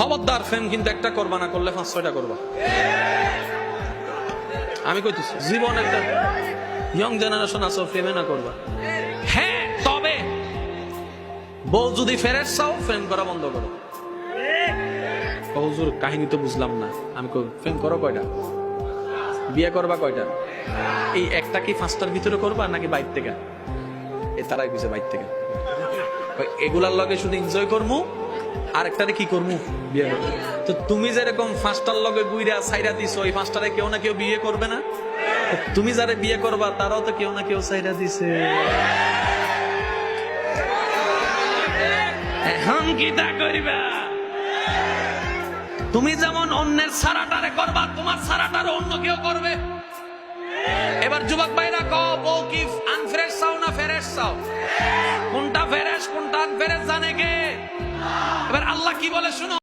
খবরদার ফ্রেম কিন্তু একটা করবা না, করলে 5-6টা করবা। আমি কইতেছি জীবন একটা ইয়ং জেনারেশন আছো, ফ্রেমে না করবা। হ্যাঁ, তবে বউ যদি ফেরেশ চাও ফ্রেম করা বন্ধ করো। হুজুর কাহিনী তো বুঝলাম না। আমি কই ফ্রেম করো কয়টা, বিয়ে করবা কয়টা, এই একটা কি 5টার ভিতরে করবা নাকি বাইর থেকে? এ তারাই বুঝে বাইর থেকে। এগুলার লগে শুধু এনজয় করমু, আর একটারে কি করমু, বিয়ে করবো। তো তুমি যেরকম 5টার লগে গুইরা সাইরা দিছো, ওই 5টারে কেউ না কেউ বিয়ে করবে না? তুমি যারে বিয়ে করবা তারাও তো কেউ না কেউ সাইরা দিছে। এখন কি তা করিবা? তুমি যেমন অন্যের সারাটারে করবা, তোমার সারাটারে অন্য কেউ করবে। এবার যুবক ভাইরা কও, বউ কি আনফ্রেশ চাও না ফেরেশ চাও? কোনটা ফেরেশ কোনটা আনফ্রেশ জানে কে? এবার আল্লাহ কি বলে শুনো।